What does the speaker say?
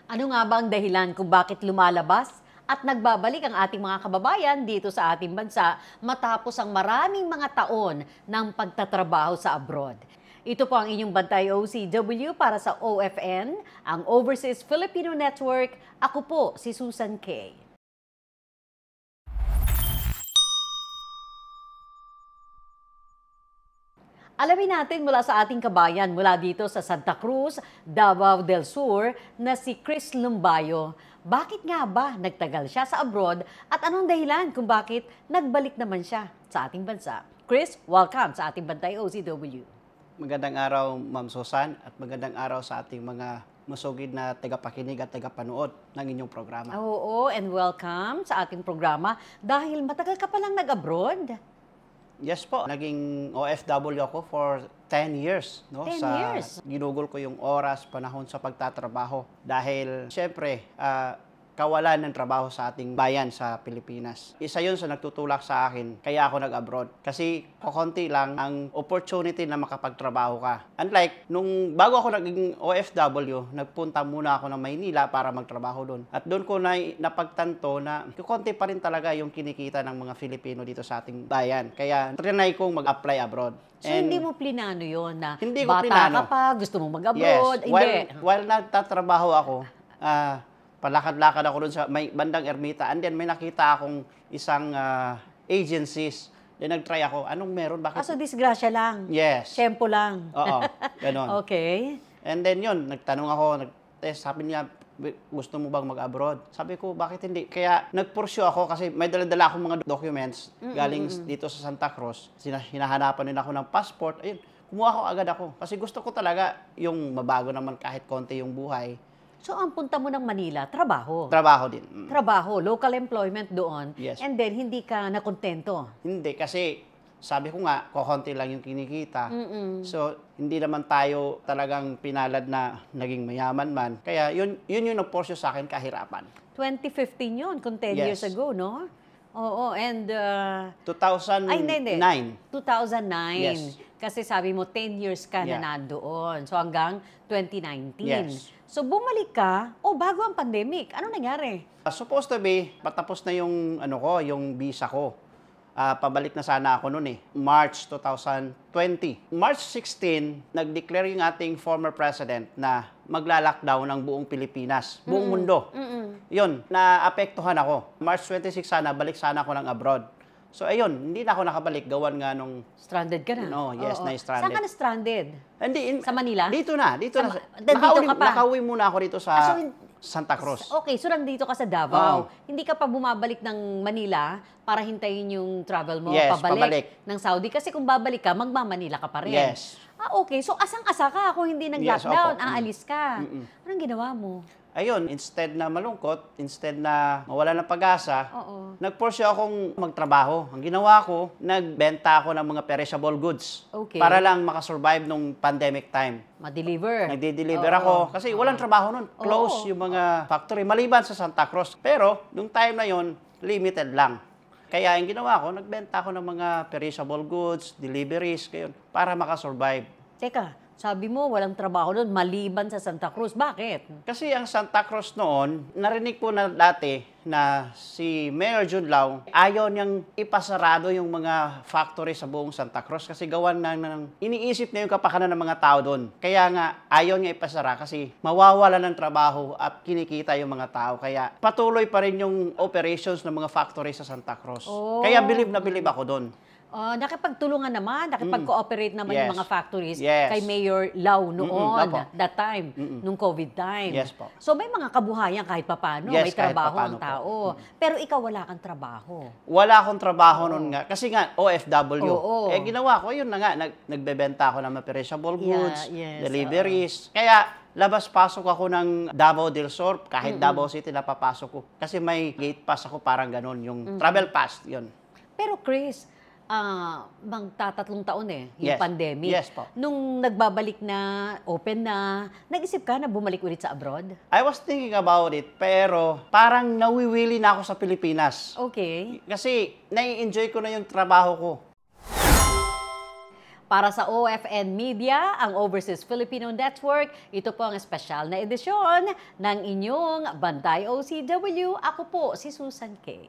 Ano nga ba ang dahilan kung bakit lumalabas at nagbabalik ang ating mga kababayan dito sa ating bansa matapos ang maraming mga taon ng pagtatrabaho sa abroad? Ito po ang inyong Bantay OCW para sa OFN, ang Overseas Filipino Network. Ako po si Susan Kay. Alamin natin mula sa ating kabayan mula dito sa Santa Cruz, Davao del Sur na si Chris Lumbayo. Bakit nga ba nagtagal siya sa abroad at anong dahilan kung bakit nagbalik naman siya sa ating bansa? Chris, welcome sa ating Bantay OCW. Magandang araw, Ma'am Susan, at magandang araw sa ating mga masugid na tagapakinig at tagapanood ng inyong programa. Oo, and welcome sa ating programa dahil matagal ka palang nag-abroad. Yes po, naging OFW ako for 10 years. No? 10 years? Ginugol ko yung oras, panahon sa pagtatrabaho. Dahil, syempre, kawalan ng trabaho sa ating bayan sa Pilipinas. Isa yun sa nagtutulak sa akin, kaya ako nag-abroad. Kasi kukunti lang ang opportunity na makapagtrabaho ka. Unlike, nung bago ako naging OFW, nagpunta muna ako ng Maynila para magtrabaho doon. At doon ko napagtanto na kukunti pa rin talaga yung kinikita ng mga Filipino dito sa ating bayan. Kaya trinay kong mag-apply abroad. So, hindi mo plinano yun na hindi ko bata plinano. ka pa, gusto mong mag-abroad? Yes. Hindi. While nagtatrabaho ako, palakad-lakad ako doon sa may bandang Ermita, and then may nakita akong isang agencies. Then nag-try ako, anong meron? Bakit? So disgrasya lang? Yes. Tempo lang? Oo, ganon. Okay. And then yun, nagtanong ako, sabi niya, gusto mo bang mag-abroad? Sabi ko, bakit hindi? Kaya nag-pursue ako kasi may dala-dala akong mga documents galing dito sa Santa Cruz. Hinahanapan din ako ng passport. Ayun, kumuha ko agad ako. Kasi gusto ko talaga yung mabago naman kahit konti yung buhay. So, ang punta mo ng Manila, trabaho? Trabaho din. Trabaho, local employment doon. Yes. And then, hindi ka nakontento? Hindi, kasi sabi ko nga, kukunti lang yung kinikita. So, hindi naman tayo talagang pinalad na naging mayaman man. Kaya yun yung nag-pursue sa akin, kahirapan. 2015 yun, kung 10 years ago, no? Oo, and... 2009. Ay, hindi. 2009. Yes. Kasi sabi mo, 10 years ka na nandoon. So, hanggang 2019. Yes. So, bumalik ka, bago ang pandemic. Ano nangyari? Supposed to be, patapos na yung, yung visa ko. Pabalik na sana ako noon March 2020. March 16, nag-declare yung ating former president na magla-lockdown ng buong Pilipinas, buong mundo. Yun, naapektuhan ako. March 26 sana, balik sana ako ng abroad. So, ayun, hindi na ako nakabalik. Gawan nga nung... Stranded ka na? No, yes, na-stranded. Saan ka na-stranded? Hindi, sa Manila? Dito na. Dito ka pa? Nakauwi muna ako dito sa Santa Cruz. Okay, so nandito ka sa Davao. Hindi ka pa bumabalik ng Manila para hintayin yung travel mo pabalik ng Saudi? Kasi kung babalik ka, magmamanila ka pa rin. Yes. Okay. So asang-asa ka kung hindi nag-lockdown, aalis ka. Anong ginawa mo? Ayun, instead na malungkot, instead na mawala ng pag-asa, nag-pursue akong magtrabaho. Ang ginawa ko, nagbenta ako ng mga perishable goods para lang makasurvive nung pandemic time. Ma-deliver. Nagde-deliver ako kasi walang trabaho nun. Close yung mga factory, maliban sa Santa Cruz. Pero, nung time na yon, limited lang. Kaya yung ginawa ko, nagbenta ako ng mga perishable goods, deliveries, para makasurvive. Teka, sabi mo, walang trabaho doon, maliban sa Santa Cruz. Bakit? Kasi ang Santa Cruz noon, narinig po na dati na si Mayor Junlao, ayaw niyang ipasarado yung mga factory sa buong Santa Cruz kasi gawan ng iniisip niya yung kapakanan ng mga tao doon. Kaya nga, ayaw niya ipasara kasi mawawala ng trabaho at kinikita yung mga tao. Kaya patuloy pa rin yung operations ng mga factory sa Santa Cruz. Kaya bilib na bilib ako doon. Nakipagtulungan naman, nakipag-cooperate naman yung mga factories Yes. kay Mayor Lau noon, that time, nung COVID time. Yes po. So may mga kabuhayan kahit papano, Yes, may trabaho kahit ang tao. Pero ikaw wala kang trabaho. Wala akong trabaho noon nga. Kasi nga, OFW. Ginawa ko, yun na nga, nagbebenta ako ng mga perishable goods, deliveries. Kaya, labas-pasok ako ng Davao del Sur, kahit Davao City napapasok ko. Kasi may gate pass ako, parang ganon, yung travel pass, yun. Pero Chris, magtatatlong taon yung pandemic. Yes po. Nung nagbabalik na, open na, nag-isip ka na bumalik ulit sa abroad? I was thinking about it, pero parang nawiwili na ako sa Pilipinas. Okay. Kasi nai-enjoy ko na yung trabaho ko. Para sa OFN Media, ang Overseas Filipino Network, ito po ang espesyal na edisyon ng inyong Bantay OCW. Ako po si Susan Kay.